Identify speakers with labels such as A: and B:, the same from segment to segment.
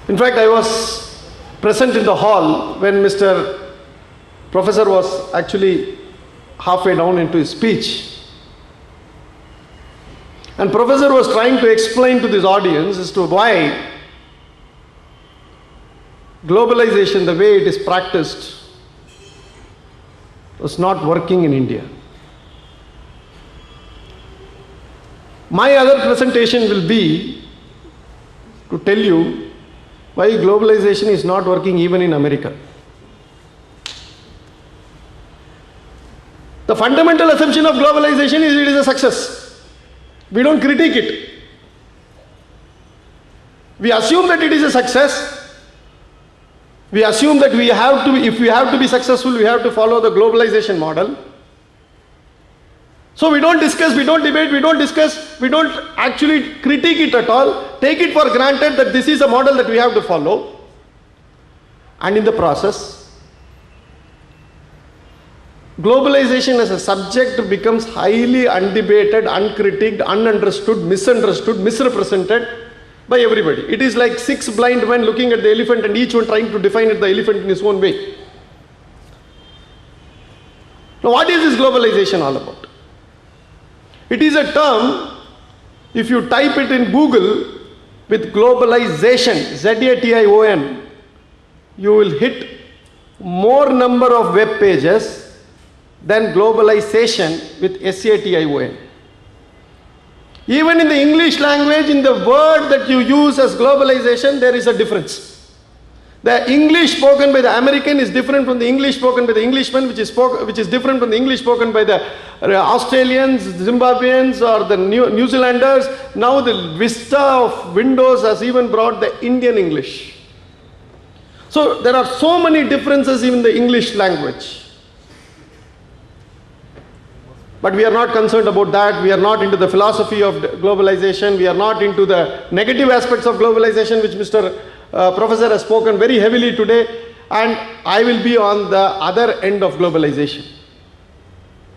A: In fact, I was present in the hall when Mr. Professor was actually halfway down into his speech. And Professor was trying to explain to this audience as to why globalization, the way it is practiced, was not working in India. My other presentation will be to tell you why globalization is not working even in America. The fundamental assumption of globalization is it is a success. We don't critique it. We assume that it is a success. We assume that if we have to be successful, we have to follow the globalization model. So we don't discuss, we don't debate, we don't discuss, we don't actually critique it at all. Take it for granted that this is a model that we have to follow. And in the process, globalization as a subject becomes highly undebated, uncritiqued, ununderstood, misunderstood, misrepresented by everybody. It is like 6 blind men looking at the elephant and each one trying to define the elephant in his own way. Now, what is this globalization all about? It is a term, if you type it in Google with globalization, Z-A-T-I-O-N, you will hit more number of web pages than globalization with S-A-T-I-O-N. Even in the English language, in the word that you use as globalization, there is a difference. The English spoken by the American is different from the English spoken by the Englishman, which is different from the English spoken by the Australians, Zimbabweans, or the New Zealanders. Now the vista of windows has even brought the Indian English. So there are so many differences in the English language. But we are not concerned about that. We are not into the philosophy of globalization. We are not into the negative aspects of globalization, which Mr. Professor has spoken very heavily today. And I will be on the other end of globalization.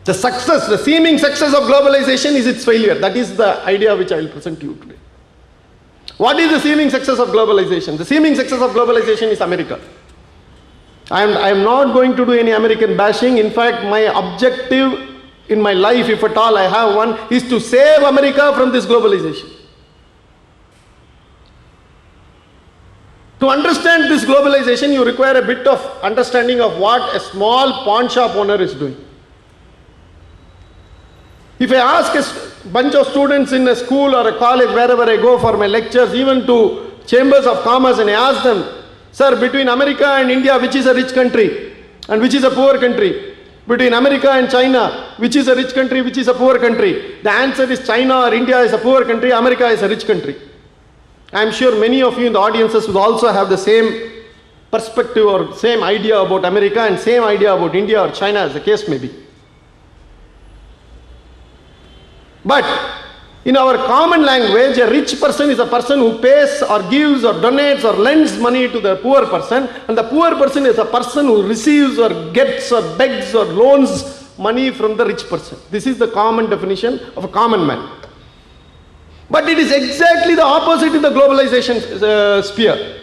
A: The success, the seeming success of globalization is its failure. That is the idea which I will present to you today. What is the seeming success of globalization? The seeming success of globalization is America. I am not going to do any American bashing. In fact, my objective in my life, if at all I have one, is to save America from this globalization. To understand this globalization, you require a bit of understanding of what a small pawn shop owner is doing. If I ask a bunch of students in a school or a college, wherever I go for my lectures, even to chambers of commerce, and I ask them, sir, between America and India, which is a rich country and which is a poor country? Between America and China, which is a rich country, which is a poor country? The answer is China or India is a poor country, America is a rich country. I am sure many of you in the audiences will also have the same perspective or same idea about America and same idea about India or China, as the case may be. But in our common language, a rich person is a person who pays or gives or donates or lends money to the poor person, and the poor person is a person who receives or gets or begs or loans money from the rich person. This is the common definition of a common man. But it is exactly the opposite in the globalization sphere.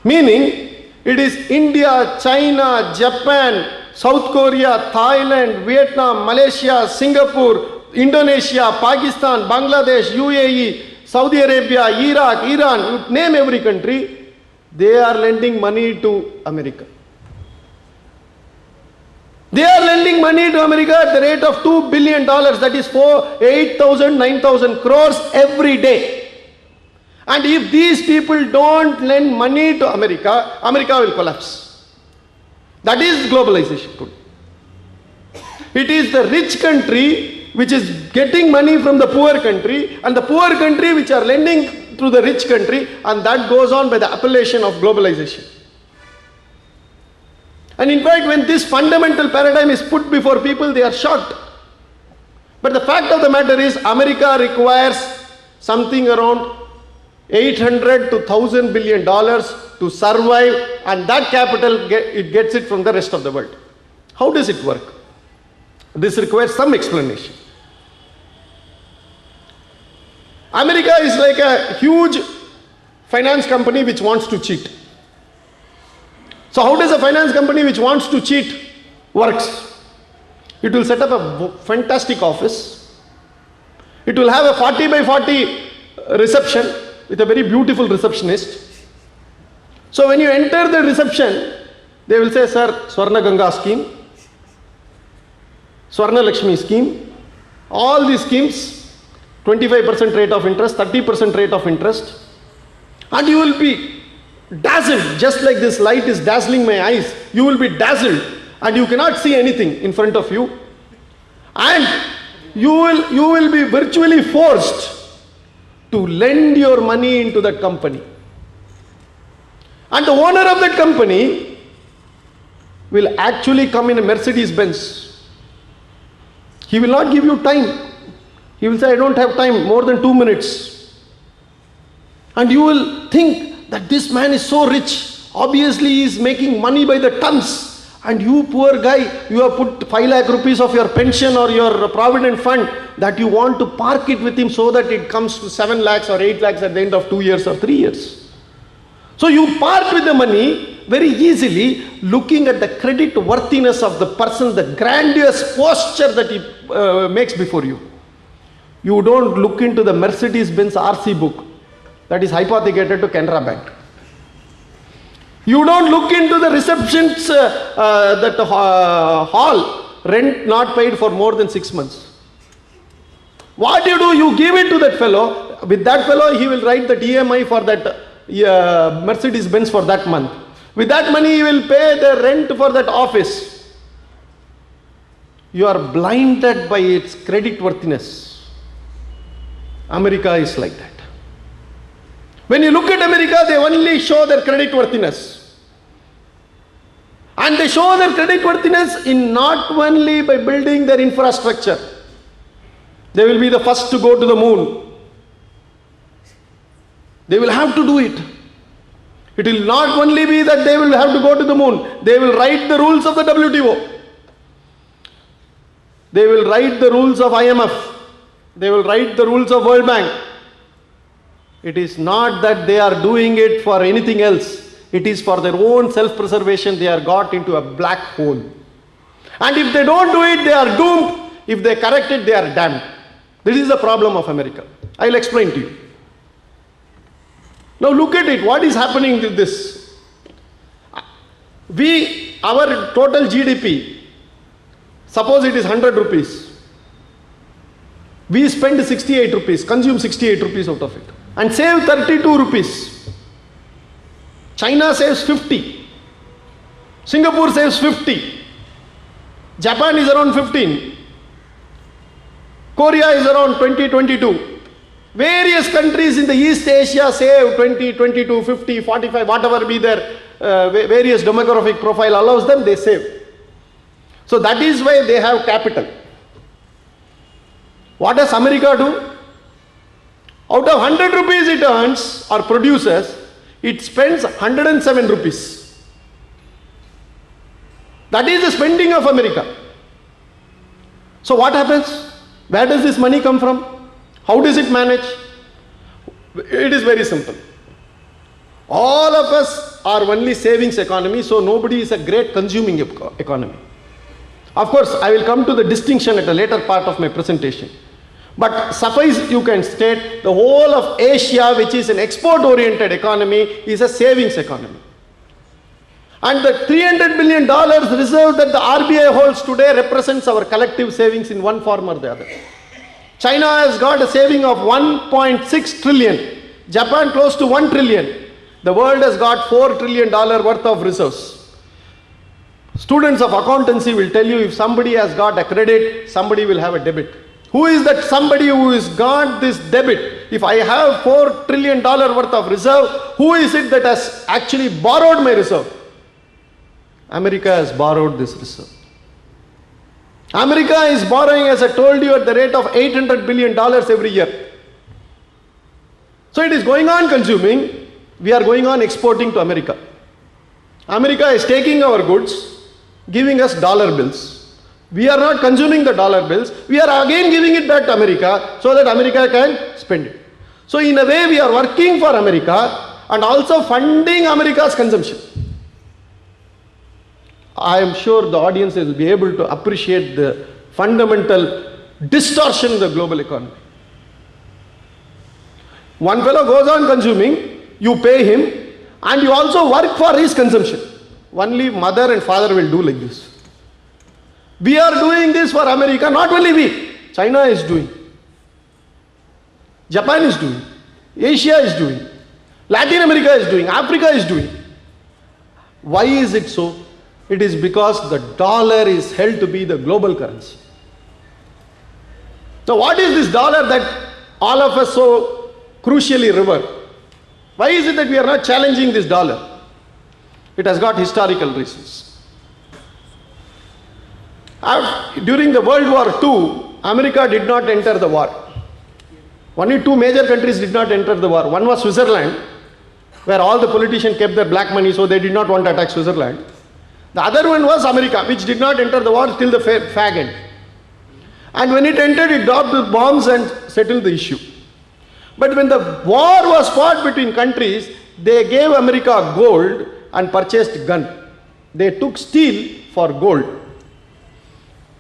A: Meaning, it is India, China, Japan, South Korea, Thailand, Vietnam, Malaysia, Singapore, Indonesia, Pakistan, Bangladesh, UAE, Saudi Arabia, Iraq, Iran, you name every country, they are lending money to America. They are lending money to America at the rate of $2 billion, that is 8,000, 9,000 crores every day. And if these people don't lend money to America, America will collapse. That is globalization today. It is the rich country which is getting money from the poor country, and the poor country which are lending to the rich country, and that goes on by the appellation of globalization. And in fact, when this fundamental paradigm is put before people, they are shocked. But the fact of the matter is, America requires something around $800 to $1,000 billion to survive, and that capital, it gets it from the rest of the world. How does it work? This requires some explanation. America is like a huge finance company which wants to cheat. So how does a finance company which wants to cheat works? It will set up a fantastic office. It will have a 40 by 40 reception with a very beautiful receptionist. So when you enter the reception, they will say, sir, Swarna Ganga scheme, Swarna Lakshmi scheme, all these schemes, 25% rate of interest, 30% rate of interest, and you will be dazzled, just like this light is dazzling my eyes. You will be dazzled and you cannot see anything in front of you, and you will be virtually forced to lend your money into that company. And the owner of that company will actually come in a Mercedes Benz. He will not give you time. He will say, I don't have time, more than 2 minutes. And you will think that this man is so rich. Obviously he is making money by the tons. And you poor guy, you have put 5 lakh rupees of your pension or your provident fund that you want to park it with him so that it comes to 7 lakhs or 8 lakhs at the end of 2 years or 3 years. So you part with the money very easily, looking at the credit worthiness of the person, the grandiose posture that he makes before you. You don't look into the Mercedes-Benz RC book that is hypothecated to Canara Bank. You don't look into the receptions, hall, rent not paid for more than 6 months. What do? You give it to that fellow. With that fellow, he will write the EMI for that Mercedes-Benz for that month. With that money, he will pay the rent for that office. You are blinded by its credit worthiness. America is like that. When you look at America, they only show their credit worthiness. And they show their credit worthiness in not only by building their infrastructure. They will be the first to go to the moon. They will have to do it. It will not only be that they will have to go to the moon. They will write the rules of the WTO. They will write the rules of IMF. They will write the rules of World Bank. It is not that they are doing it for anything else. It is for their own self-preservation. They are got into a black hole. And if they don't do it, they are doomed. If they correct it, they are damned. This is the problem of America. I will explain to you. Now look at it. What is happening with this? Our total GDP, suppose it is 100 rupees. We spend 68 rupees, consume 68 rupees out of it, and save 32 rupees. China saves 50. Singapore saves 50. Japan is around 15. Korea is around 20, 22. Various countries in the East Asia save 20, 22, 50, 45, whatever be their various demographic profile allows them, they save. So that is why they have capital. What does America do? Out of 100 rupees it earns or produces, it spends 107 rupees. That is the spending of America. So what happens? Where does this money come from? How does it manage? It is very simple. All of us are only savings economy, so nobody is a great consuming economy. Of course, I will come to the distinction at a later part of my presentation. But suffice you can state, the whole of Asia, which is an export-oriented economy, is a savings economy. And the $300 billion reserve that the RBI holds today represents our collective savings in one form or the other. China has got a saving of 1.6 trillion. Japan close to 1 trillion. The world has got $4 trillion worth of reserves. Students of accountancy will tell you, if somebody has got a credit, somebody will have a debit. Who is that somebody who has got this debit? If I have $4 trillion worth of reserve, who is it that has actually borrowed my reserve? America has borrowed this reserve. America is borrowing, as I told you, at the rate of $800 billion every year. So it is going on consuming, we are going on exporting to America. America is taking our goods, giving us dollar bills. We are not consuming the dollar bills, we are again giving it back to America so that America can spend it. So in a way we are working for America and also funding America's consumption. I am sure the audience will be able to appreciate the fundamental distortion in the global economy. One fellow goes on consuming, you pay him, and you also work for his consumption. Only mother and father will do like this. We are doing this for America, not only we. China is doing. Japan is doing. Asia is doing. Latin America is doing. Africa is doing. Why is it so? It is because the dollar is held to be the global currency. So what is this dollar that all of us so crucially revere? Why is it that we are not challenging this dollar? It has got historical reasons. During the World War II, America did not enter the war. Only two major countries did not enter the war. One was Switzerland, where all the politicians kept their black money, so they did not want to attack Switzerland. The other one was America, which did not enter the war till the fag end. And when it entered, it dropped the bombs and settled the issue. But when the war was fought between countries, they gave America gold and purchased gun. They took steel for gold.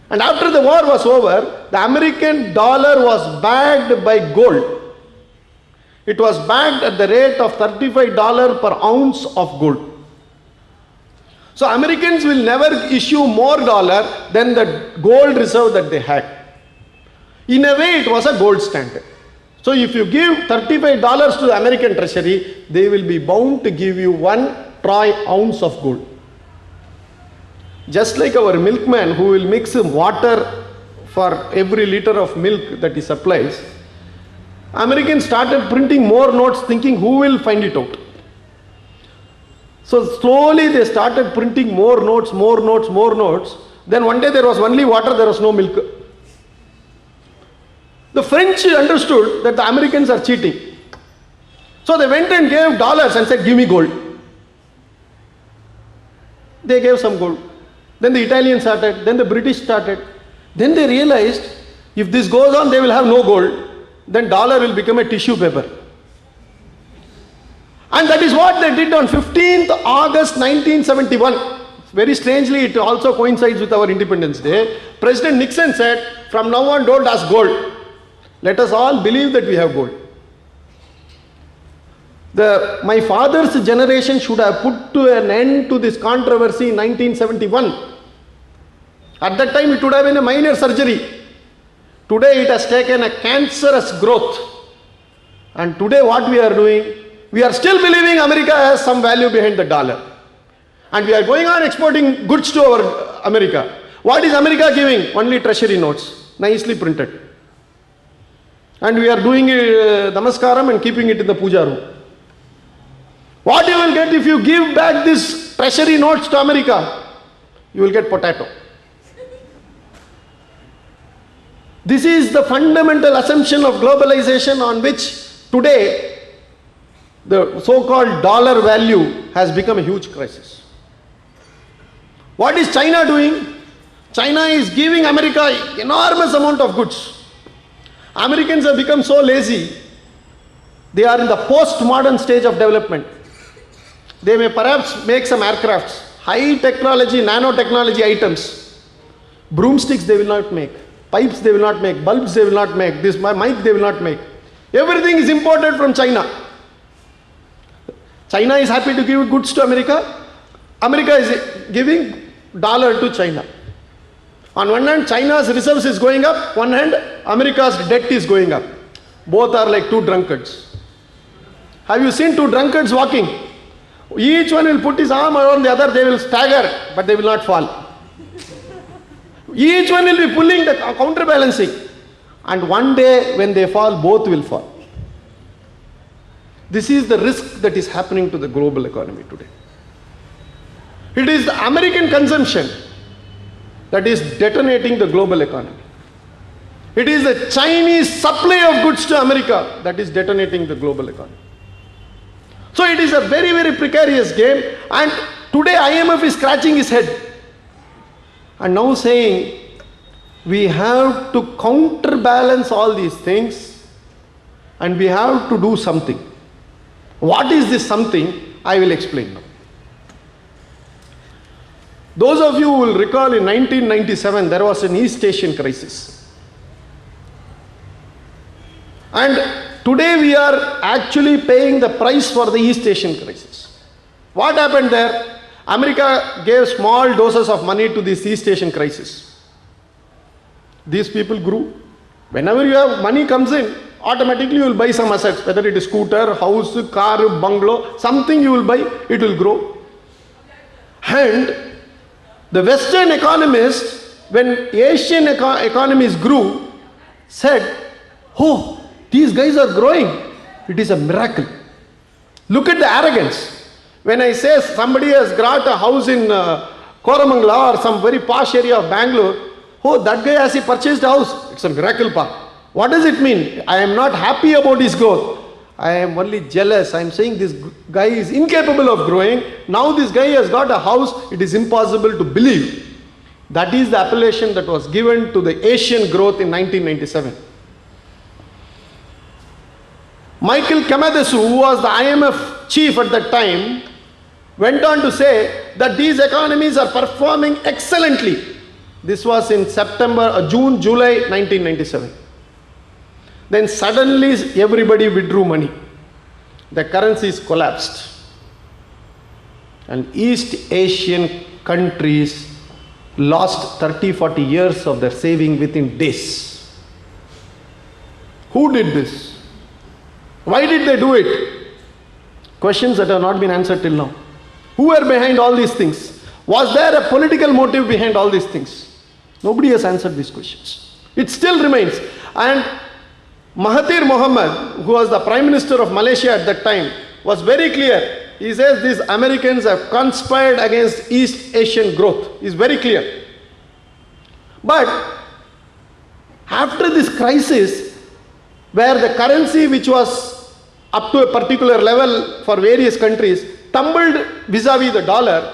A: And after the war was over, the American dollar was backed by gold. It was backed at the rate of $35 per ounce of gold. So Americans will never issue more dollar than the gold reserve that they had. In a way, it was a gold standard. So if you give $35 to the American treasury, they will be bound to give you 1 troy ounce of gold. Just like our milkman who will mix water for every liter of milk that he supplies, Americans started printing more notes thinking who will find it out. So slowly they started printing more notes, more notes, more notes. Then one day there was only water, there was no milk. The French understood that the Americans are cheating. So they went and gave dollars and said, give me gold. They gave some gold. Then the Italians started, then the British started. Then they realized, if this goes on, they will have no gold. Then dollar will become a tissue paper. And that is what they did on 15th August 1971. Very strangely, it also coincides with our Independence Day. President Nixon said, from now on, don't ask gold. Let us all believe that we have gold. My father's generation should have put to an end to this controversy in 1971. At that time, it would have been a minor surgery. Today, it has taken a cancerous growth. And today, what we are doing, we are still believing America has some value behind the dollar. And we are going on exporting goods to our America. What is America giving? Only treasury notes, nicely printed. And we are doing namaskaram and keeping it in the puja room. What you will get if you give back these treasury notes to America? You will get potato. This is the fundamental assumption of globalization on which today the so-called dollar value has become a huge crisis. What is China doing? China is giving America enormous amount of goods. Americans have become so lazy. They are in the post-modern stage of development. They may perhaps make some aircrafts, high technology, nanotechnology items. Broomsticks they will not make. Pipes they will not make. Bulbs they will not make. This mic they will not make. Everything is imported from China. China is happy to give goods to America. America is giving dollar to China. On one hand, China's reserves is going up. One hand, America's debt is going up. Both are like two drunkards. Have you seen two drunkards walking? Each one will put his arm around the other. They will stagger, but they will not fall. Each one will be pulling the counterbalancing. And one day when they fall, both will fall. This is the risk that is happening to the global economy today. It is the American consumption that is detonating the global economy. It is the Chinese supply of goods to America that is detonating the global economy. So it is a very, very precarious game, and today IMF is scratching his head and now saying we have to counterbalance all these things and we have to do something. What is this something? I will explain now. Those of you who will recall in 1997, there was an East Asian crisis. And today we are actually paying the price for the East Asian crisis. What happened there? America gave small doses of money to this East Asian crisis. These people grew. Whenever you have money comes in, automatically you will buy some assets, whether it is scooter, house, car, bungalow, something you will buy, it will grow. And the Western economists, when Asian economies grew, said, oh, these guys are growing. It is a miracle. Look at the arrogance. When I say somebody has got a house in Koramangala or some very posh area of Bangalore, oh, that guy has he purchased a house. It's a miracle, pa. What does it mean? I am not happy about his growth. I am only jealous. I am saying this guy is incapable of growing. Now this guy has got a house. It is impossible to believe. That is the appellation that was given to the Asian growth in 1997. Michael Kamadesu, who was the IMF chief at that time, went on to say that these economies are performing excellently. This was in June, July 1997. Then suddenly everybody withdrew money. The currencies collapsed. And East Asian countries lost 30-40 years of their saving within days. Who did this? Why did they do it? Questions that have not been answered till now. Who were behind all these things? Was there a political motive behind all these things? Nobody has answered these questions. It still remains. And Mahathir Mohamad, who was the Prime Minister of Malaysia at that time, was very clear. He says these Americans have conspired against East Asian growth. He's very clear. But after this crisis, where the currency which was up to a particular level for various countries tumbled vis-a-vis the dollar,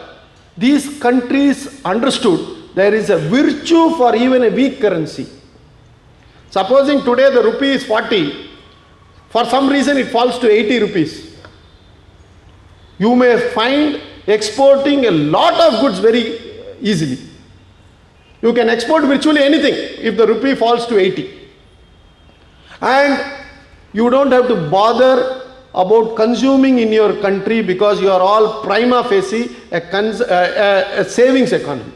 A: these countries understood there is a virtue for even a weak currency. Supposing today the rupee is 40, for some reason it falls to 80 rupees. You may find exporting a lot of goods very easily. You can export virtually anything if the rupee falls to 80. And you don't have to bother about consuming in your country because you are all prima facie a savings economy.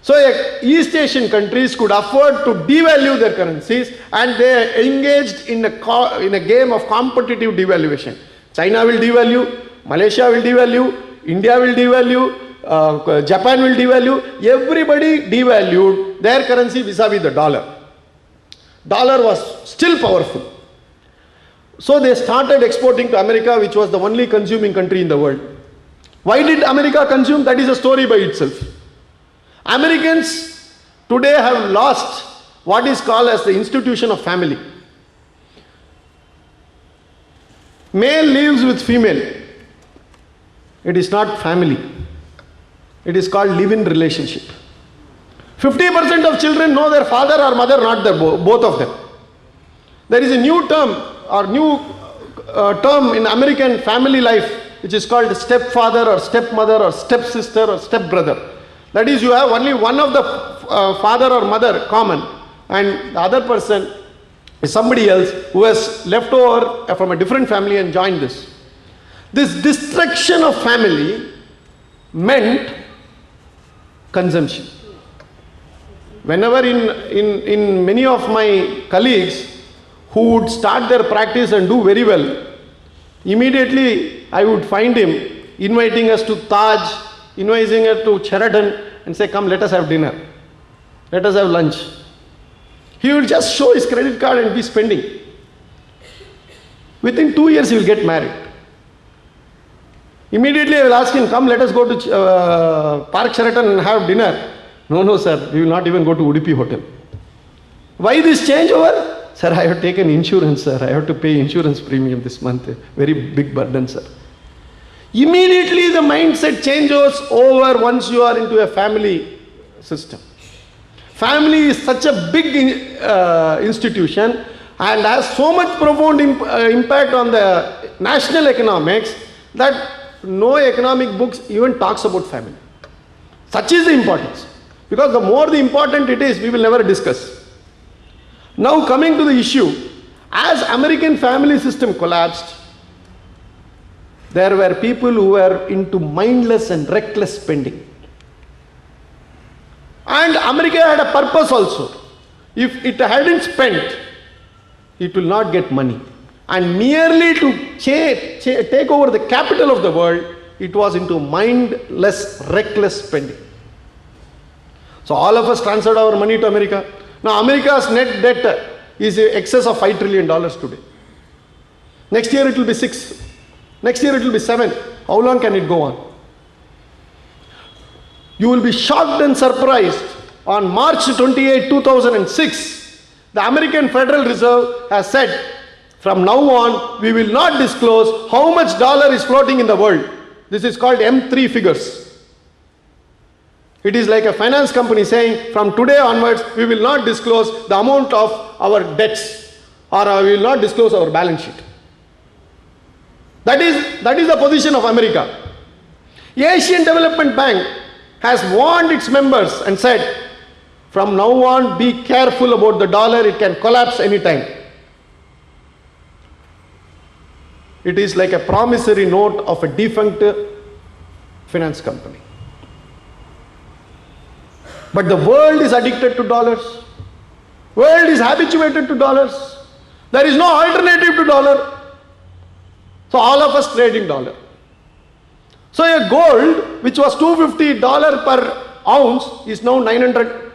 A: So East Asian countries could afford to devalue their currencies, and they engaged in a game of competitive devaluation. China will devalue, Malaysia will devalue, India will devalue, Japan will devalue. Everybody devalued their currency vis-a-vis the dollar. Dollar was still powerful. So they started exporting to America, which was the only consuming country in the world. Why did America consume? That is a story by itself. Americans today have lost what is called as the institution of family. Male lives with female. It is not family. It is called live-in relationship. 50% of children know their father or mother, not both of them. There is a new term in American family life which is called stepfather or stepmother or stepsister or stepbrother. That is, you have only one of the father or mother common, and the other person is somebody else who has left over from a different family and joined this. This destruction of family meant consumption. Whenever in many of my colleagues who would start their practice and do very well, immediately I would find him inviting us to Taj, inviting us to Sheraton and say, come, let us have dinner. Let us have lunch. He will just show his credit card and be spending. Within 2 years he will get married. Immediately I will ask him, come, let us go to Park Sheraton and have dinner. No, sir, we will not even go to Udupi Hotel. Why this changeover? Sir, I have taken insurance, sir. I have to pay insurance premium this month. Very big burden, sir. Immediately the mindset changes over once you are into a family system. Family is such a big institution and has so much profound impact on the national economics that no economic books even talks about family. Such is the importance. Because the more the important it is, we will never discuss. Now coming to the issue, as American family system collapsed, there were people who were into mindless and reckless spending. And America had a purpose also. If it hadn't spent, it will not get money. And merely to take over the capital of the world, it was into mindless, reckless spending. So all of us transferred our money to America. Now America's net debt is in excess of $5 trillion today. Next year it will be 6. Next year it will be 7. How long can it go on? You will be shocked and surprised. On March 28, 2006, the American Federal Reserve has said, from now on, we will not disclose how much dollar is floating in the world. This is called M3 figures. It is like a finance company saying, from today onwards, we will not disclose the amount of our debts, or we will not disclose our balance sheet. That is the position of America. Asian Development Bank has warned its members and said, from now on, be careful about the dollar, it can collapse anytime. It is like a promissory note of a defunct finance company. But the world is addicted to dollars. World is habituated to dollars. There is no alternative to dollar. So all of us trade in dollar. So a gold which was $250 per ounce is now $900.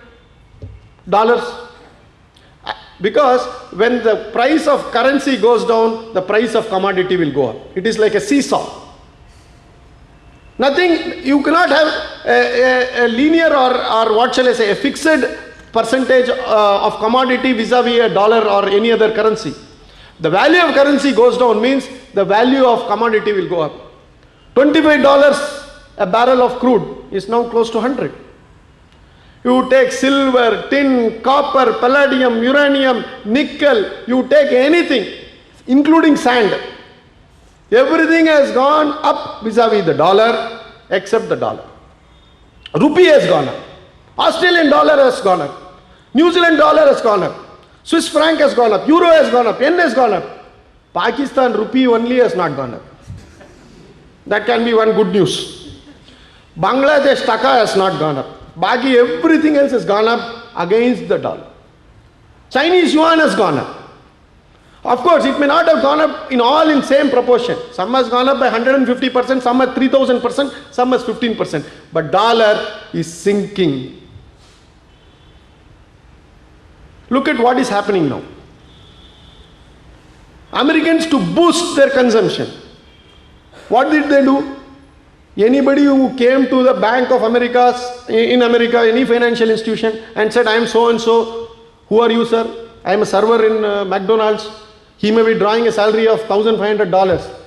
A: Because when the price of currency goes down, the price of commodity will go up. It is like a seesaw. Nothing, you cannot have a linear or what shall I say, a fixed percentage of commodity vis-a-vis a dollar or any other currency. The value of currency goes down means the value of commodity will go up. $25 a barrel of crude is now close to 100. You take silver, tin, copper, palladium, uranium, nickel, you take anything, including sand. Everything has gone up vis-a-vis the dollar, except the dollar. Rupee has gone up. Australian dollar has gone up. New Zealand dollar has gone up. Swiss franc has gone up. Euro has gone up. Yen has gone up. Pakistan rupee only has not gone up. That can be one good news. Bangladesh taka has not gone up. Baki, everything else has gone up against the dollar. Chinese yuan has gone up. Of course, it may not have gone up in same proportion. Some has gone up by 150%, some at 3000%, some has 15%. But dollar is sinking. Look at what is happening now. Americans, to boost their consumption, what did they do? Anybody who came to the Bank of America, in America, any financial institution, and said, I am so and so, who are you, sir? I am a server in McDonald's. He may be drawing a salary of $1,500.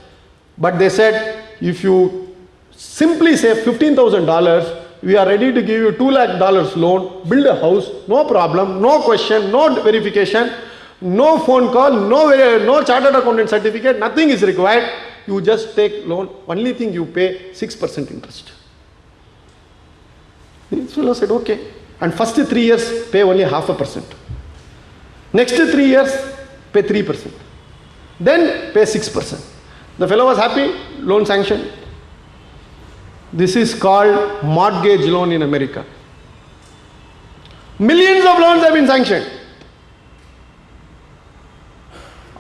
A: But they said, if you simply say $15,000, we are ready to give you $2 lakh loan, build a house, no problem, no question, no verification, no phone call, no chartered accountant certificate, nothing is required. You just take loan, only thing you pay 6% interest. This fellow said, okay. And first 3 years, pay only 0.5%. Next 3 years, pay 3%. Then pay 6%. The fellow was happy, loan sanctioned. This is called mortgage loan in America. Millions of loans have been sanctioned.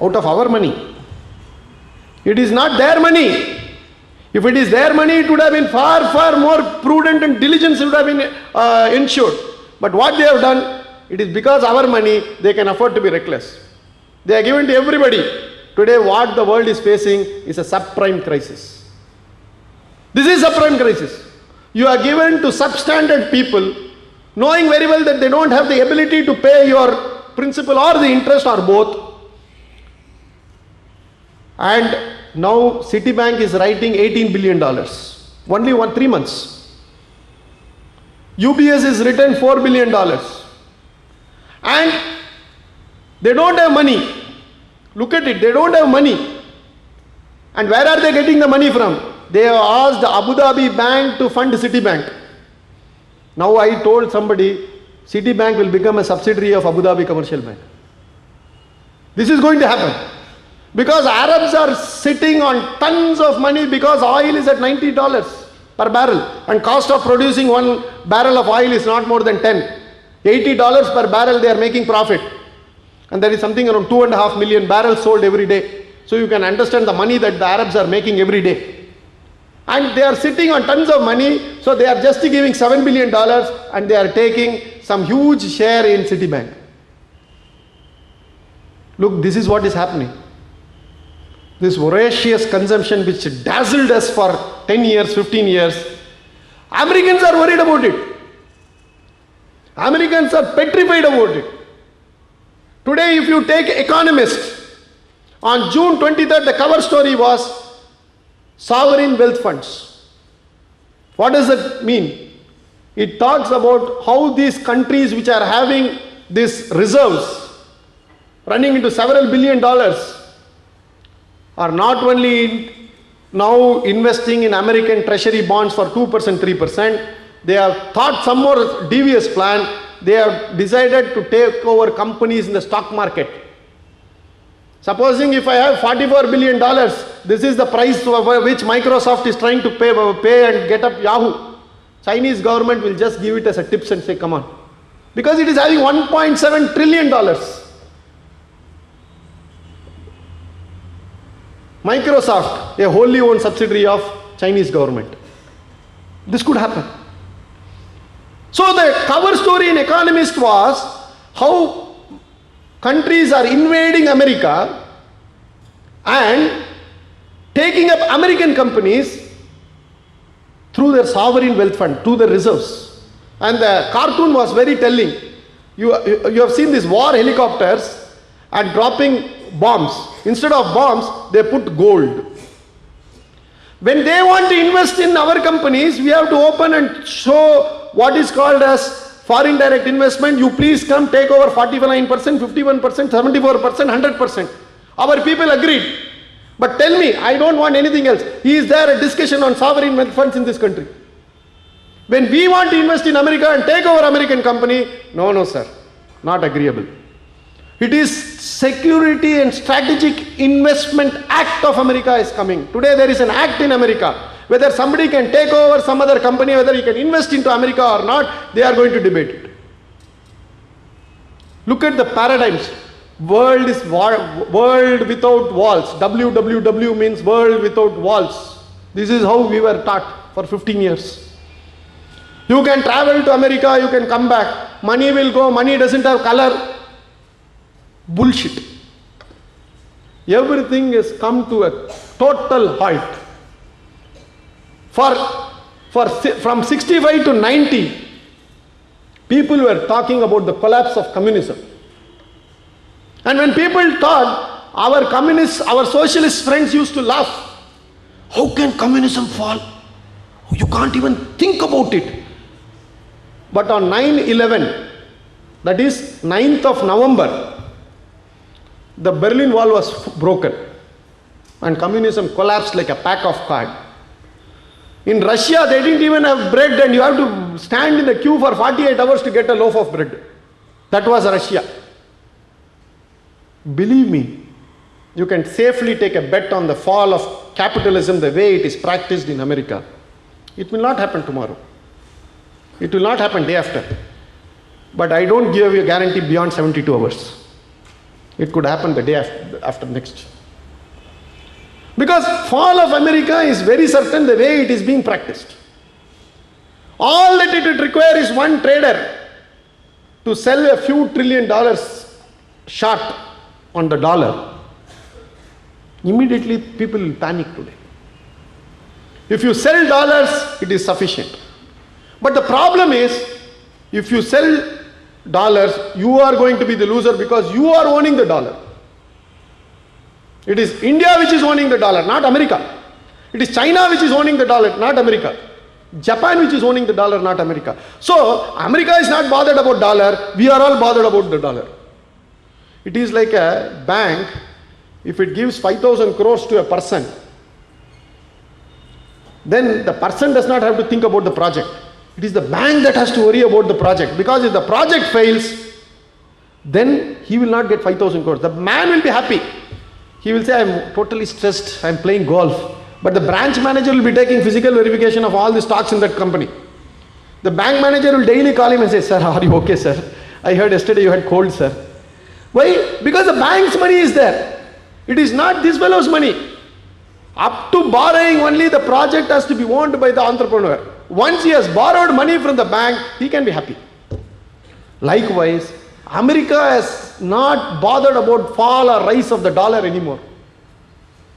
A: Out of our money. It is not their money. If it is their money, it would have been far, far more prudent and diligence would have been ensured. But what they have done, it is because our money, they can afford to be reckless. They are given to everybody. Today, what the world is facing is a subprime crisis. This is subprime crisis. You are given to substandard people, knowing very well that they don't have the ability to pay your principal or the interest or both. And now Citibank is writing $18 billion. Only 3 months. UBS is written $4 billion. And they don't have money. Look at it, they don't have money. And where are they getting the money from? They have asked Abu Dhabi Bank to fund Citibank. Now I told somebody, Citibank will become a subsidiary of Abu Dhabi Commercial Bank. This is going to happen. Because Arabs are sitting on tons of money because oil is at $90 per barrel. And cost of producing one barrel of oil is not more than 10. $80 per barrel they are making profit. And there is something around 2.5 million barrels sold every day. So you can understand the money that the Arabs are making every day. And they are sitting on tons of money, so they are just giving $7 billion and they are taking some huge share in Citibank. Look, this is what is happening. This voracious consumption which dazzled us for 10 years, 15 years, Americans are worried about it. Americans are petrified about it. Today, if you take Economist, on June 23rd, the cover story was sovereign wealth funds. What does that mean? It talks about how these countries which are having these reserves running into several $billion are not only now investing in American treasury bonds for 2%, 3%, they have thought some more devious plan. They have decided to take over companies in the stock market. Supposing if I have $44 billion, this is the price which Microsoft is trying to pay and get up Yahoo. Chinese government will just give it as a tips and say, come on. Because it is having $1.7 trillion. Microsoft, a wholly owned subsidiary of Chinese government. This could happen. So the cover story in Economist was how countries are invading America and taking up American companies through their sovereign wealth fund, through the reserves. And the cartoon was very telling. You have seen these war helicopters and dropping bombs. Instead of bombs, they put gold. When they want to invest in our companies, we have to open and show what is called as foreign direct investment. You please come take over 49%, 51%, 74%, 100%. Our people agreed. But tell me, I don't want anything else. Is there a discussion on sovereign wealth funds in this country? When we want to invest in America and take over American company, no sir, not agreeable. It is Security and Strategic Investment Act of America is coming. Today there is an act in America. Whether somebody can take over some other company, whether he can invest into America or not, they are going to debate it. Look at the paradigms. World is world without walls. WWW means world without walls. This is how we were taught for 15 years. You can travel to America, you can come back. Money will go, money doesn't have color. Bullshit. Everything has come to a total halt. From 65 to 90, people were talking about the collapse of communism. And when people thought, our communists, our socialist friends used to laugh. How can communism fall? You can't even think about it. But on 9/11, that is 9th of November, the Berlin Wall was broken and communism collapsed like a pack of cards. In Russia, they didn't even have bread and you have to stand in the queue for 48 hours to get a loaf of bread. That was Russia. Believe me, you can safely take a bet on the fall of capitalism the way it is practiced in America. It will not happen tomorrow. It will not happen day after. But I don't give you a guarantee beyond 72 hours. It could happen the day after next. Because fall of America is very certain the way it is being practiced. All that it would require is one trader to sell a few $1 trillion short on the dollar. Immediately people will panic today. If you sell dollars, it is sufficient. But the problem is, if you sell dollars, you are going to be the loser because you are owning the dollar. It is India which is owning the dollar, not America. It is China which is owning the dollar, not America. Japan which is owning the dollar, not America. So, America is not bothered about dollar, we are all bothered about the dollar. It is like a bank, if it gives 5,000 crores to a person, then the person does not have to think about the project. It is the bank that has to worry about the project, because if the project fails, then he will not get 5,000 crores. The man will be happy. He will say, I am totally stressed, I am playing golf. But the branch manager will be taking physical verification of all the stocks in that company. The bank manager will daily call him and say, sir, are you okay, sir? I heard yesterday you had cold, sir. Why? Because the bank's money is there. It is not this fellow's money. Up to borrowing only, the project has to be owned by the entrepreneur. Once he has borrowed money from the bank, he can be happy. Likewise, America has not bothered about fall or rise of the dollar anymore.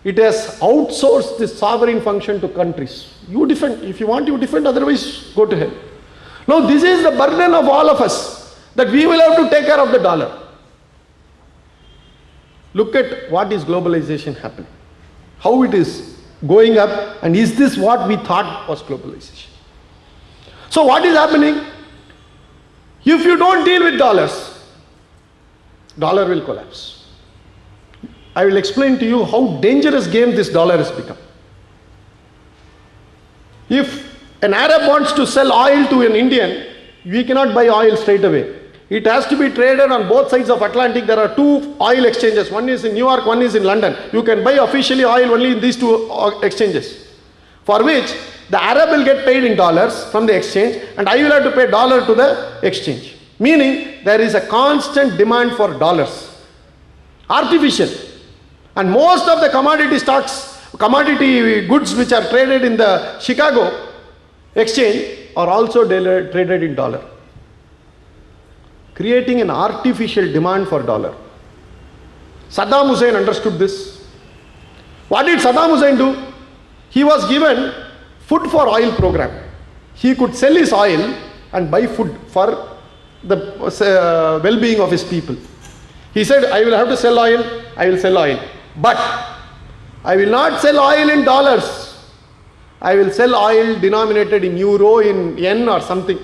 A: It has outsourced this sovereign function to countries. You defend. If you want, you defend. Otherwise, go to hell. Now, this is the burden of all of us, that we will have to take care of the dollar. Look at what is globalization happening. How it is going up, and is this what we thought was globalization? So what is happening? If you don't deal with dollars, dollar will collapse. I will explain to you how dangerous game this dollar has become. If an Arab wants to sell oil to an Indian, we cannot buy oil straight away. It has to be traded on both sides of Atlantic. There are two oil exchanges. One is in New York, one is in London. You can buy officially oil only in these two exchanges. For which the Arab will get paid in dollars from the exchange, and I will have to pay dollar to the exchange. Meaning there is a constant demand for dollars. Artificial. And most of the commodity stocks, commodity goods which are traded in the Chicago exchange are also traded in dollar, creating an artificial demand for dollar. Saddam Hussein understood this. What did Saddam Hussein do? He was given food for oil program. He could sell his oil and buy food for the well-being of his people. He said, I will have to sell oil, I will sell oil. But I will not sell oil in dollars. I will sell oil denominated in euro, in yen or something.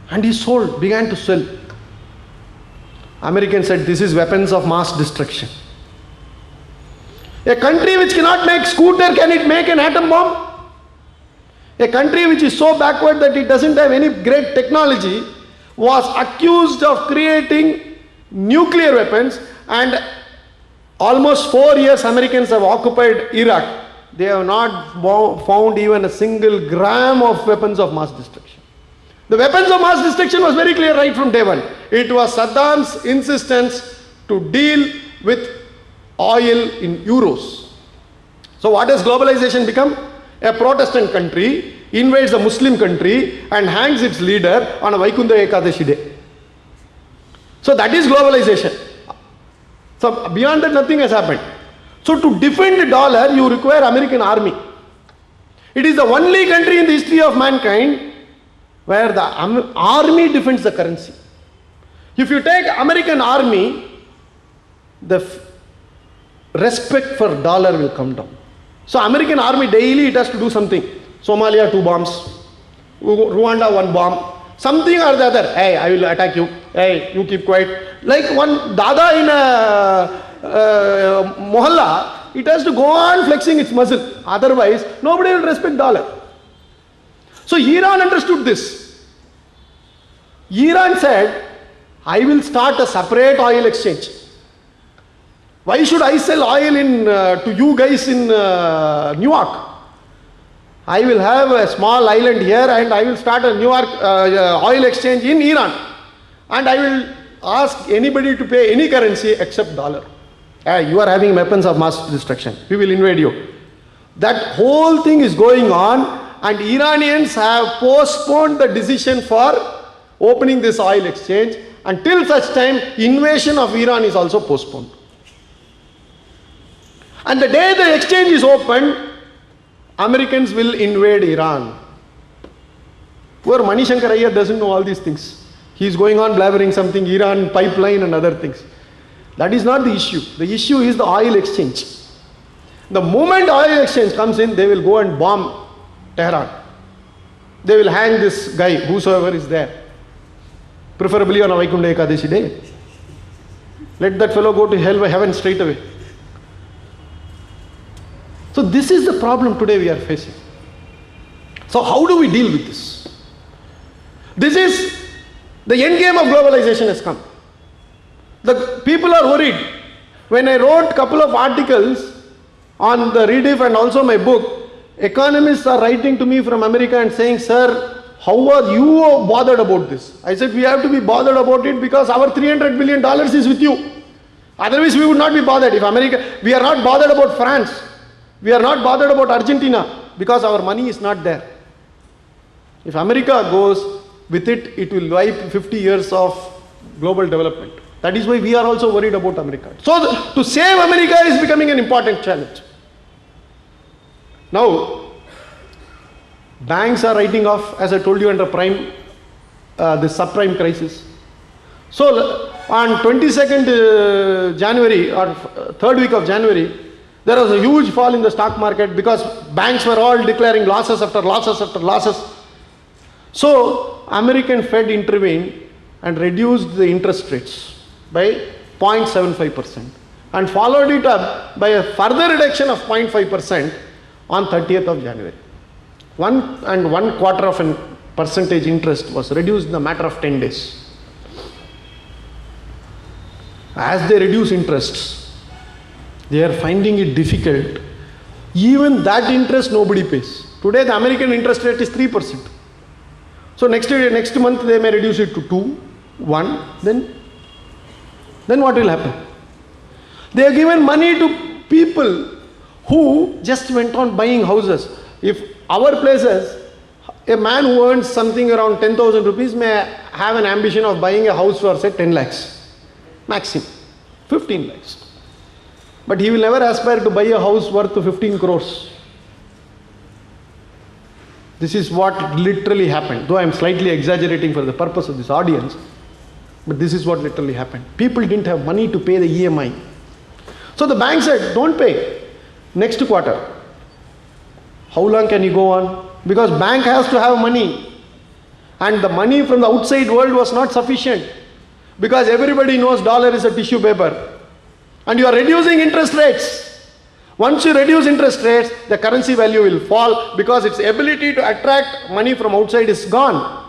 A: And he sold, began to sell. Americans said, this is weapons of mass destruction. A country which cannot make scooter, can it make an atom bomb? A country which is so backward that it doesn't have any great technology was accused of creating nuclear weapons, and almost 4 years Americans have occupied Iraq. They have not found even a single gram of weapons of mass destruction. The weapons of mass destruction was very clear right from day one. It was Saddam's insistence to deal with oil in euros. So what has globalization become? A Protestant country invades a Muslim country and hangs its leader on a Vaikunta Ekadashi day. So that is globalization. So beyond that, nothing has happened. So to defend the dollar, you require American army. It is the only country in the history of mankind where the army defends the currency. If you take American army, the respect for dollar will come down. So American army daily it has to do something. Somalia 2 bombs, Rwanda 1 bomb, something or the other. Hey, I will attack you. Hey, you keep quiet. Like one dada in a mohalla, it has to go on flexing its muscle. Otherwise, nobody will respect dollar. So Iran understood this. Iran said, I will start a separate oil exchange. Why should I sell oil to you guys in New York? I will have a small island here and I will start a New York oil exchange in Iran. And I will ask anybody to pay any currency except dollar. You are having weapons of mass destruction. We will invade you. That whole thing is going on, and Iranians have postponed the decision for opening this oil exchange until such time invasion of Iran is also postponed. And the day the exchange is opened, Americans will invade Iran. Poor Mani Shankar Iyer doesn't know all these things. He is going on blabbering something, Iran pipeline and other things. That is not the issue. The issue is the oil exchange. The moment oil exchange comes in, they will go and bomb Tehran. They will hang this guy, whosoever is there. Preferably on a Vaikunta Ekadashi day. Let that fellow go to hell by heaven straight away. So this is the problem today we are facing. So how do we deal with this? This is the end game of globalization has come. The people are worried. When I wrote a couple of articles on the Rediff and also my book, economists are writing to me from America and saying, sir, how are you bothered about this? I said, we have to be bothered about it because our $300 billion is with you. Otherwise we would not be bothered. If America, we are not bothered about France. We are not bothered about Argentina because our money is not there. If America goes with it, it will wipe 50 years of global development. That is why we are also worried about America. So to save America is becoming an important challenge. Now, banks are writing off, as I told you, under prime, the subprime crisis. So on 22nd January or third week of January, there was a huge fall in the stock market because banks were all declaring losses after losses after losses. So American Fed intervened and reduced the interest rates by 0.75% and followed it up by a further reduction of 0.5% on 30th of January. 1 1/4% interest was reduced in a matter of 10 days. As they reduce interests, they are finding it difficult. Even that interest nobody pays. Today the American interest rate is 3%. So next month they may reduce it to 2, 1, then what will happen? They have given money to people who just went on buying houses. If our places, a man who earns something around 10,000 rupees may have an ambition of buying a house for say 10 lakhs, maximum, 15 lakhs. But he will never aspire to buy a house worth 15 crores. This is what literally happened, though I am slightly exaggerating for the purpose of this audience, but this is what literally happened. People didn't have money to pay the EMI. So the bank said, don't pay. Next quarter. How long can you go on? Because bank has to have money. And the money from the outside world was not sufficient. Because everybody knows dollar is a tissue paper. And you are reducing interest rates. Once you reduce interest rates, the currency value will fall because its ability to attract money from outside is gone.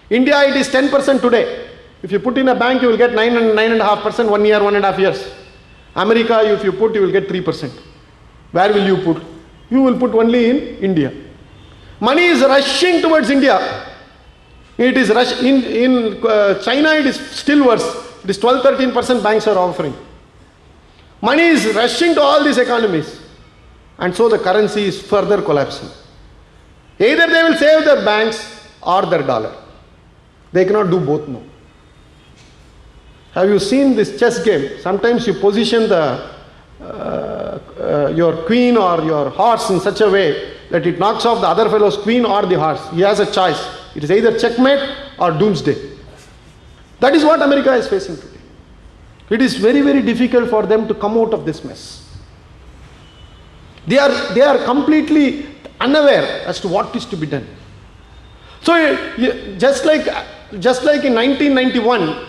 A: India, it is 10% today. If you put in a bank, you will get 9.5% 1 year, 1.5 years. America, if you put, you will get 3%. Where will you put? You will put only in India. Money is rushing towards India. It is in China, it is still worse. It is 12-13% banks are offering. Money is rushing to all these economies. And so the currency is further collapsing. Either they will save their banks or their dollar. They cannot do both now. Have you seen this chess game? Sometimes you position your queen or your horse in such a way that it knocks off the other fellow's queen or the horse. He has a choice. It is either checkmate or doomsday. That is what America is facing today. It is very, very difficult for them to come out of this mess. They are completely unaware as to what is to be done. So just like in 1991,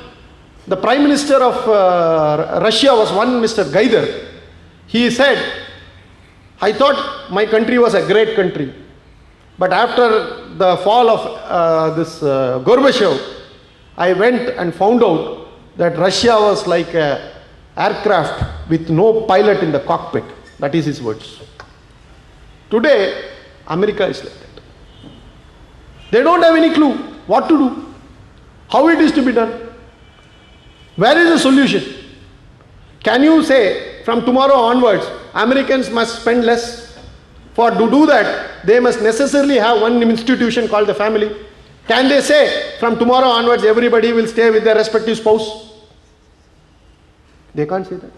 A: the Prime Minister of Russia was one Mr. Gaider. He said, I thought my country was a great country. But after the fall of this Gorbachev, I went and found out that Russia was like an aircraft with no pilot in the cockpit. That is his words. Today, America is like that. They don't have any clue what to do, how it is to be done. Where is the solution? Can you say from tomorrow onwards, Americans must spend less? To do that, they must necessarily have one institution called the family. Can they say from tomorrow onwards everybody will stay with their respective spouse? They can't say that.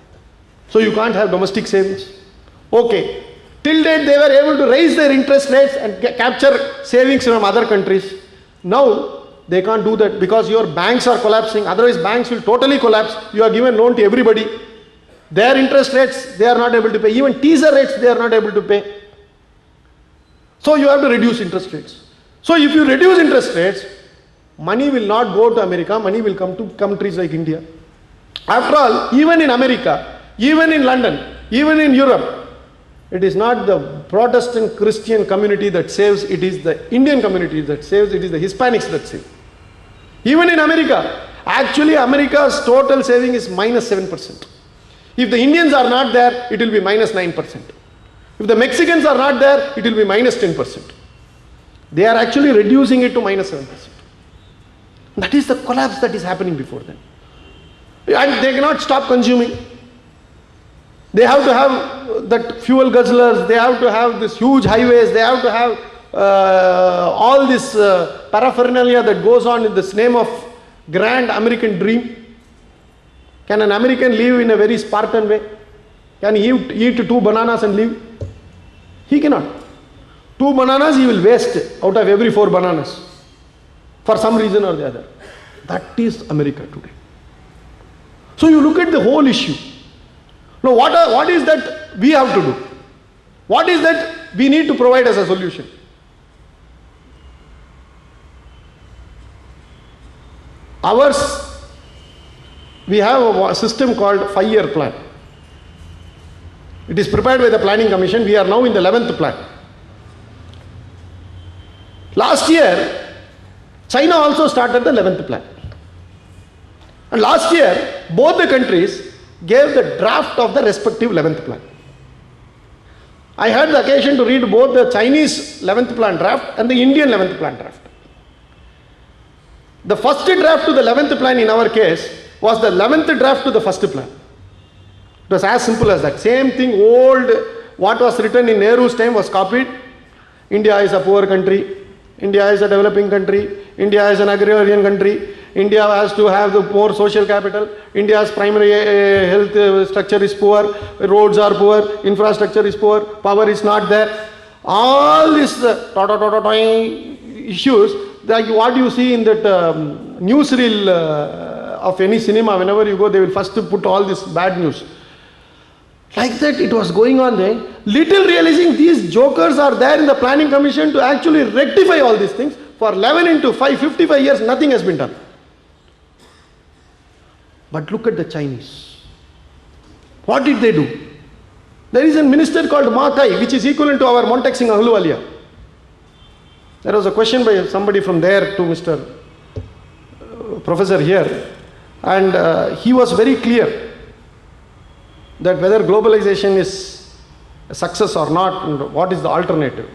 A: So you can't have domestic savings. Okay. Till date they were able to raise their interest rates and capture savings from other countries. Now they can't do that because your banks are collapsing. Otherwise banks will totally collapse. You are given loan to everybody. Their interest rates they are not able to pay. Even teaser rates they are not able to pay. So you have to reduce interest rates. So if you reduce interest rates, money will not go to America, money will come to countries like India. After all, even in America, even in London, even in Europe, It is not the Protestant Christian community that saves, it is the Indian community that saves, it is the Hispanics that save. Even in America, actually America's total saving is minus 7%. If the Indians are not there, it will be minus 9%. If the Mexicans are not there, it will be minus 10%. They are actually reducing it to minus 7%. That is the collapse that is happening before them. And they cannot stop consuming. They have to have that fuel guzzlers, they have to have this huge highways, they have to have all this paraphernalia that goes on in this name of grand American dream. Can an American live in a very Spartan way? Can he eat 2 bananas and live? He cannot. 2 bananas he will waste out of every 4 bananas for some reason or the other. That is America today. So you look at the whole issue. Now what is that we have to do? What is that we need to provide as a solution? Ours, we have a system called 5-year plan. It is prepared by the Planning Commission. We are now in the 11th plan. Last year, China also started the 11th plan. And last year, both the countries gave the draft of the respective 11th plan. I had the occasion to read both the Chinese 11th plan draft and the Indian 11th plan draft. The first draft to the 11th plan in our case was the 11th draft to the first plan. It was as simple as that. Same thing, old, what was written in Nehru's time was copied. India is a poor country. India is a developing country. India is an agrarian country. India has to have the more social capital. India's primary health structure is poor. Roads are poor. Infrastructure is poor. Power is not there. All these issues, like what you see in that newsreel of any cinema, whenever you go, they will first put all this bad news. Like that it was going on there. Little realizing these jokers are there in the Planning Commission to actually rectify all these things. For 11 into 5, 55 years, nothing has been done. But look at the Chinese. What did they do? There is a minister called Ma Kai, which is equivalent to our Montek Singh Ahluwalia. There was a question by somebody from there to Mr. Professor here, and he was very clear that whether globalization is a success or not, and what is the alternative.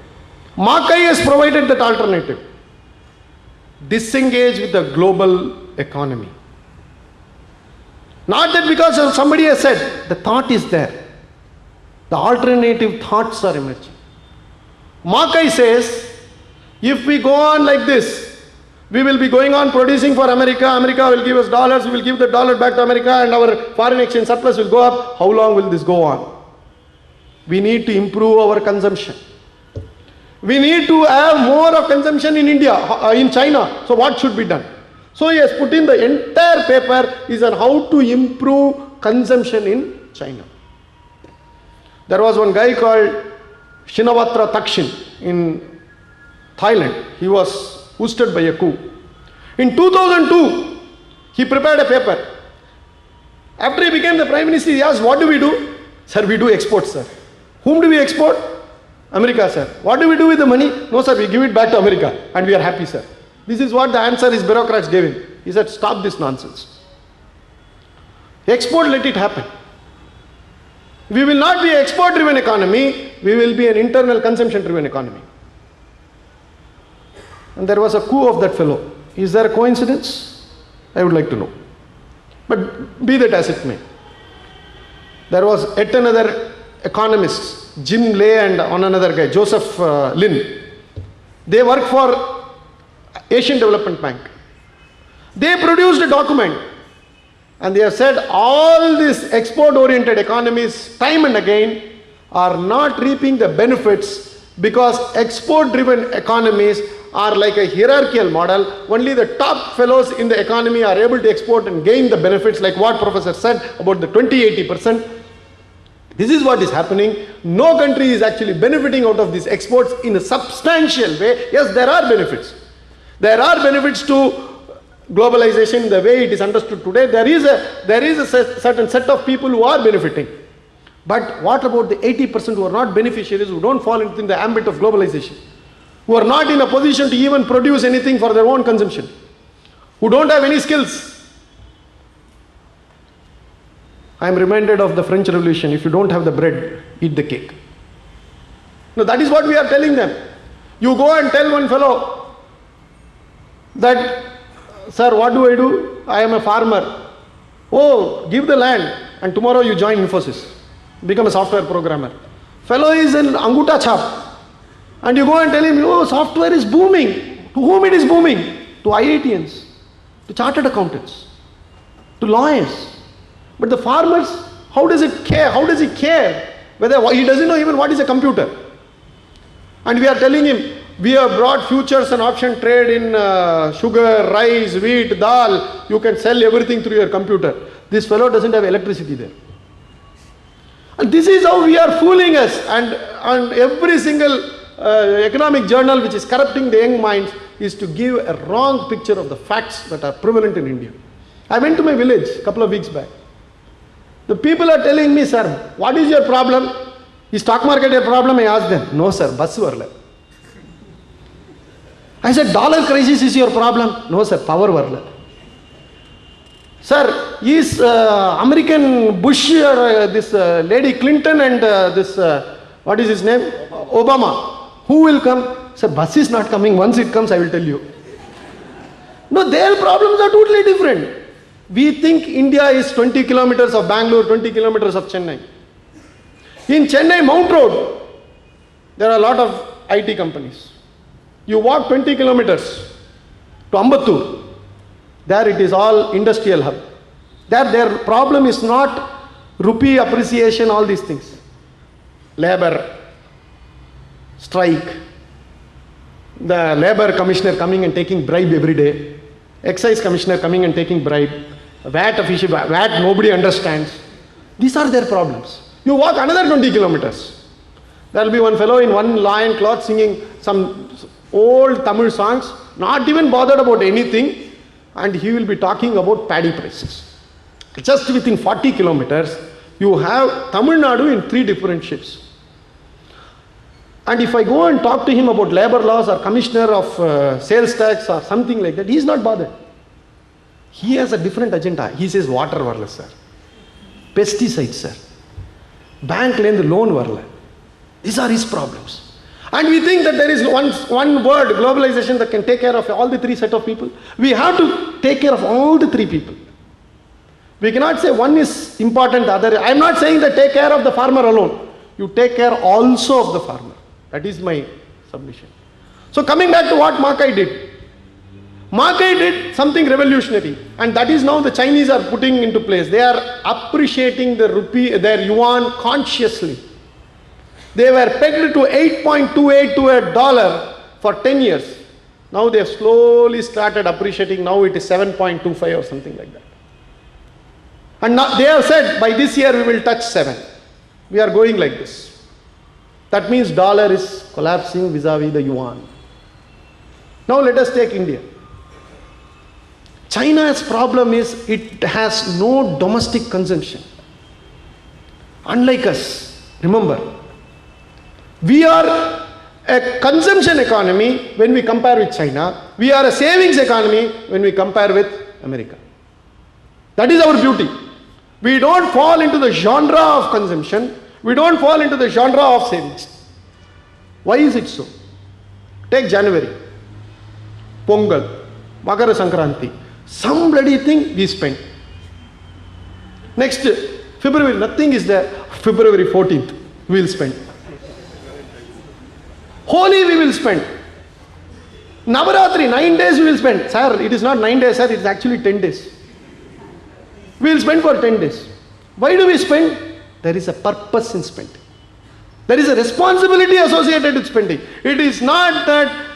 A: Ma Kai has provided that alternative. Disengage with the global economy. Not that because somebody has said, the thought is there. The alternative thoughts are emerging. Ma Kai says, if we go on like this, we will be going on producing for America. America will give us dollars. We will give the dollar back to America and our foreign exchange surplus will go up. How long will this go on? We need to improve our consumption. We need to have more of consumption in India, in China. So what should be done? So he has put in the entire paper is on how to improve consumption in China. There was one guy called Shinawatra Thaksin in Thailand. He was ousted by a coup. In 2002, he prepared a paper. After he became the Prime Minister, he asked, what do we do? Sir, we do exports, sir. Whom do we export? America, sir. What do we do with the money? No, sir, we give it back to America and we are happy, sir. This is what the answer his bureaucrats gave him. He said, stop this nonsense. Export, let it happen. We will not be an export-driven economy. We will be an internal consumption-driven economy. And there was a coup of that fellow. Is there a coincidence? I would like to know. But be that as it may. There was yet another economist, Jim Lay, and on another guy, Joseph Lin. They work for Asian Development Bank. They produced a document and they have said all these export-oriented economies, time and again, are not reaping the benefits because export-driven economies are like a hierarchical model. Only the top fellows in the economy are able to export and gain the benefits, like what Professor said about the 20-80%. This is what is happening. No country is actually benefiting out of these exports in a substantial way. Yes, there are benefits. There are benefits to globalization the way it is understood today. There is a certain set of people who are benefiting. But what about the 80% who are not beneficiaries, who don't fall into the ambit of globalization, who are not in a position to even produce anything for their own consumption, who don't have any skills? I am reminded of the French Revolution. If you don't have the bread, eat the cake. No, that is what we are telling them. You go and tell one fellow that, sir, what do? I am a farmer. Oh, give the land and tomorrow you join Infosys. Become a software programmer. Fellow is an Anguta chap. And you go and tell him, oh, software is booming. To whom it is booming? To IITians, to chartered accountants, to lawyers. But the farmers, how does it care? How does he care? Whether he doesn't know even what is a computer. And we are telling him, we have brought futures and option trade in sugar, rice, wheat, dal. You can sell everything through your computer. This fellow doesn't have electricity there. And this is how we are fooling us. And every single economic journal which is corrupting the young minds is to give a wrong picture of the facts that are prevalent in India. I went to my village a couple of weeks back. The people are telling me, sir, what is your problem? Is stock market a problem? I asked them. No, sir, bus varla. I said, dollar crisis is your problem? No, sir, power varla. Sir, is American Bush or this lady Clinton and this, what is his name? Obama. Who will come? Sir, bus is not coming. Once it comes, I will tell you. No, their problems are totally different. We think India is 20 kilometers of Bangalore, 20 kilometers of Chennai. In Chennai, Mount Road, there are a lot of IT companies. You walk 20 kilometers to Ambattur. There it is all industrial hub. There their problem is not rupee appreciation, all these things. Labor, strike, the labor commissioner coming and taking bribe every day, excise commissioner coming and taking bribe, VAT official, VAT nobody understands. These are their problems. You walk another 20 kilometers. There will be one fellow in one lion cloth singing some old Tamil songs, not even bothered about anything, and he will be talking about paddy prices. Just within 40 kilometers, you have Tamil Nadu in 3 different shapes. And if I go and talk to him about labor laws or commissioner of sales tax or something like that, he is not bothered. He has a different agenda. He says water varla, sir. Pesticides, sir. Bank lend loan varla. These are his problems. And we think that there is one word, globalization, that can take care of all the 3 set of people. We have to take care of all the 3 people. We cannot say one is important, the other. I am not saying that take care of the farmer alone. You take care also of the farmer. That is my submission. So coming back to what Makai did. Makai did something revolutionary, and that is now the Chinese are putting into place. They are appreciating the rupee, their yuan consciously. They were pegged to 8.28 to a dollar for 10 years. Now they have slowly started appreciating. Now it is 7.25 or something like that. And now they have said by this year we will touch 7. We are going like this. That means dollar is collapsing vis-a-vis the yuan. Now let us take India. China's problem is it has no domestic consumption. Unlike us, remember, we are a consumption economy when we compare with China. We are a savings economy when we compare with America. That is our beauty. We don't fall into the genre of consumption. We don't fall into the genre of savings. Why is it so? Take January, Pongal, Makara Sankranti. Some bloody thing we spend. Next, February, nothing is there. February 14th, we will spend. Holi we will spend. Navaratri, 9 days we will spend. Sir, it is not 9 days, sir, it is actually 10 days. We will spend for 10 days. Why do we spend? There is a purpose in spending. There is a responsibility associated with spending. It is not that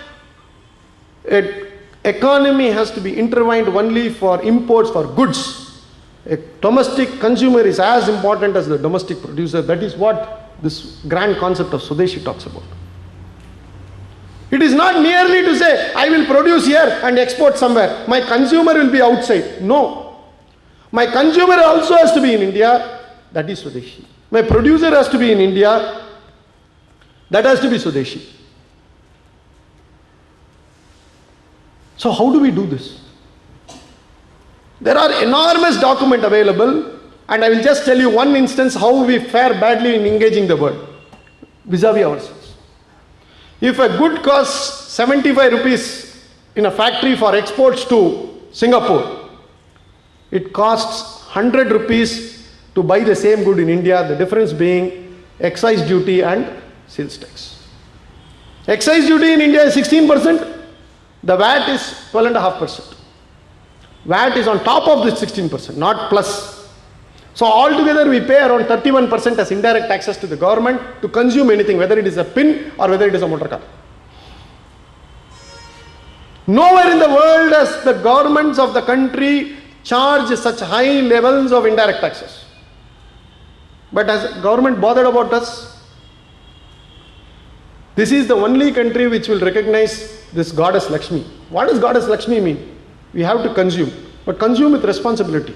A: an economy has to be intertwined only for imports for goods. A domestic consumer is as important as the domestic producer. That is what this grand concept of Swadeshi talks about. It is not merely to say, I will produce here and export somewhere. My consumer will be outside. No. My consumer also has to be in India. That is Swadeshi. My producer has to be in India. That has to be Swadeshi. So how do we do this? There are enormous documents available, and I will just tell you one instance how we fare badly in engaging the world vis-a-vis ourselves. If a good costs 75 rupees in a factory for exports to Singapore, it costs 100 rupees to buy the same good in India, the difference being excise duty and sales tax. Excise duty in India is 16%, the VAT is 12.5%. VAT is on top of this 16%, not plus. So altogether we pay around 31% as indirect taxes to the government to consume anything, whether it is a pin or whether it is a motor car. Nowhere in the world does the governments of the country charge such high levels of indirect taxes. But has government bothered about us? This is the only country which will recognize this goddess Lakshmi. What does goddess Lakshmi mean? We have to consume, but consume with responsibility.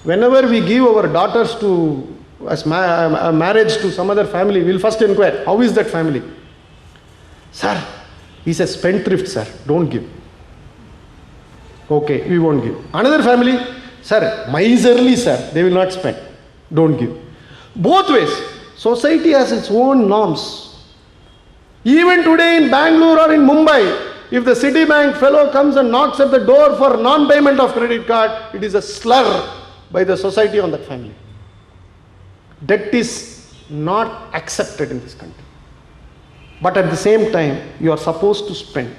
A: Whenever we give our daughters to as marriage to some other family, we will first inquire, how is that family? Sir, he's a spendthrift, sir, don't give. Okay, we won't give. Another family, sir, miserly, sir, they will not spend, don't give. Both ways, society has its own norms. Even today in Bangalore or in Mumbai, if the Citibank fellow comes and knocks at the door for non-payment of credit card, it is a slur by the society on that family. Debt is not accepted in this country. But at the same time, you are supposed to spend.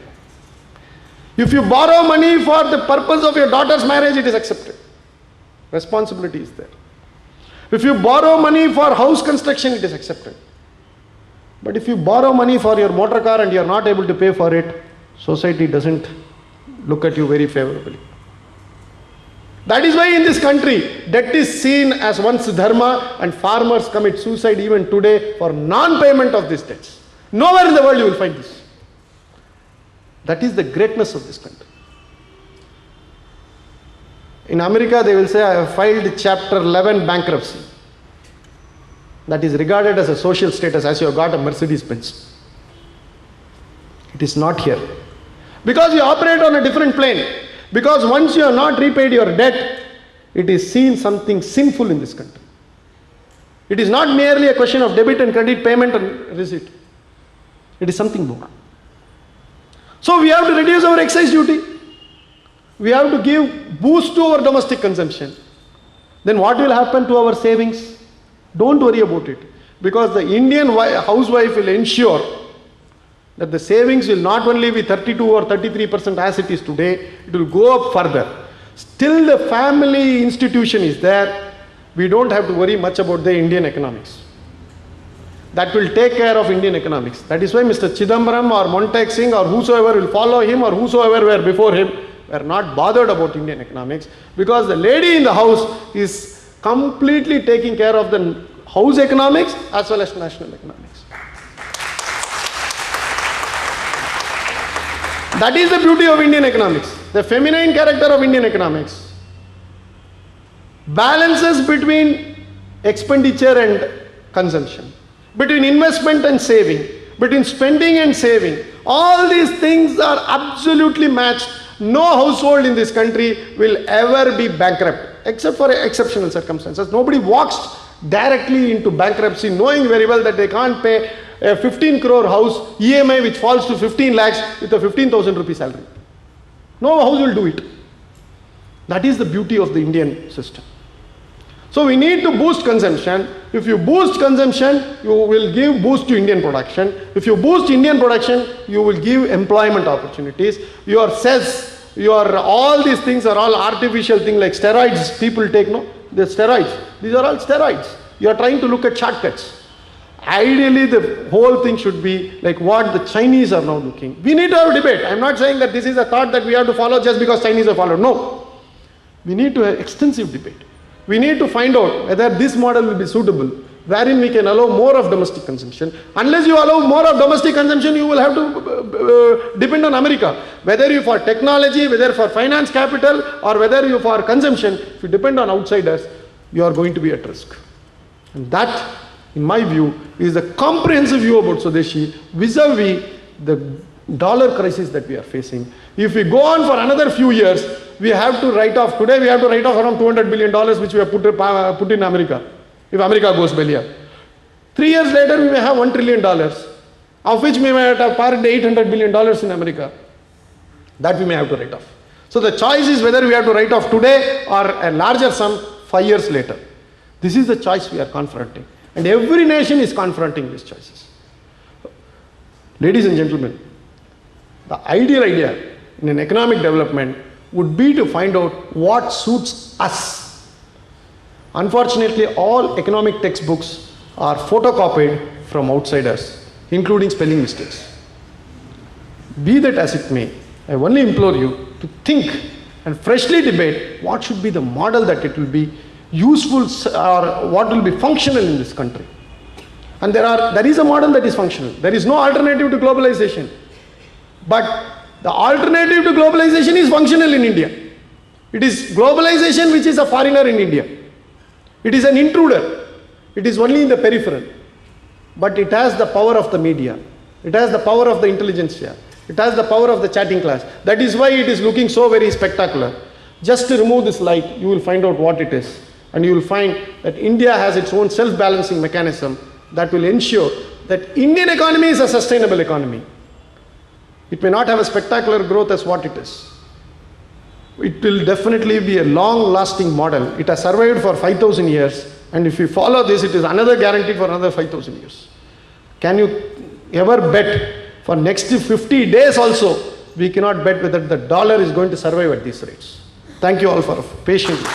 A: If you borrow money for the purpose of your daughter's marriage, it is accepted. Responsibility is there. If you borrow money for house construction, it is accepted. But if you borrow money for your motor car and you are not able to pay for it, society doesn't look at you very favorably. That is why in this country, debt is seen as one's dharma, and farmers commit suicide even today for non-payment of these debts. Nowhere in the world you will find this. That is the greatness of this country. In America, they will say, I have filed Chapter 11 bankruptcy. That is regarded as a social status, as you have got a Mercedes Benz. It is not here. Because you operate on a different plane. Because once you have not repaid your debt, it is seen something sinful in this country. It is not merely a question of debit and credit, payment and receipt. It is something more. So we have to reduce our excise duty. We have to give boost to our domestic consumption. Then what will happen to our savings? Don't worry about it. Because the Indian housewife will ensure that the savings will not only be 32 or 33% as it is today, it will go up further. Still the family institution is there. We don't have to worry much about the Indian economics. That will take care of Indian economics. That is why Mr. Chidambaram or Montek Singh or whosoever will follow him or whosoever were before him were not bothered about Indian economics, because the lady in the house is completely taking care of the house economics as well as national economics. That is the beauty of Indian economics. The feminine character of Indian economics balances between expenditure and consumption, between investment and saving, between spending and saving. All these things are absolutely matched. No household in this country will ever be bankrupt, except for exceptional circumstances. Nobody walks directly into bankruptcy knowing very well that they can't pay a 15 crore house EMI which falls to 15 lakhs with a 15,000 rupee salary. No house will do it. That is the beauty of the Indian system. So we need to boost consumption. If you boost consumption, you will give boost to Indian production. If you boost Indian production, you will give employment opportunities. Your cess, your all these things are all artificial things like steroids people take, no? The steroids. These are all steroids. You are trying to look at shortcuts. Ideally, the whole thing should be like what the Chinese are now looking. We need to have a debate. I'm not saying that this is a thought that we have to follow just because Chinese have followed. No. We need to have extensive debate. We need to find out whether this model will be suitable, wherein we can allow more of domestic consumption. Unless you allow more of domestic consumption, you will have to depend on America. Whether you for technology, whether for finance capital, or whether you for consumption, if you depend on outsiders, you are going to be at risk. And that, in my view, is a comprehensive view about Swadeshi vis-a-vis the dollar crisis that we are facing. If we go on for another few years, we have to write off, today we have to write off around $200 billion which we have put in America, if America goes belly up. 3 years later, we may have $1 trillion, of which we may have parked $800 billion in America. That we may have to write off. So the choice is whether we have to write off today or a larger sum 5 years later. This is the choice we are confronting. And every nation is confronting these choices. Ladies and gentlemen, the ideal idea in an economic development would be to find out what suits us. Unfortunately, all economic textbooks are photocopied from outsiders, including spelling mistakes. Be that as it may, I only implore you to think and freshly debate what should be the model that it will be useful or what will be functional in this country. And there is a model that is functional. There is no alternative to globalization. But the alternative to globalization is functional in India. It is globalization which is a foreigner in India. It is an intruder. It is only in the peripheral. But it has the power of the media. It has the power of the intelligentsia. It has the power of the chatting class. That is why it is looking so very spectacular. Just to remove this light, you will find out what it is. And you will find that India has its own self-balancing mechanism that will ensure that Indian economy is a sustainable economy. It may not have a spectacular growth as what it is. It will definitely be a long-lasting model. It has survived for 5,000 years. And if we follow this, it is another guaranteed for another 5,000 years. Can you ever bet for next 50 days also, we cannot bet whether the dollar is going to survive at these rates. Thank you all for patience.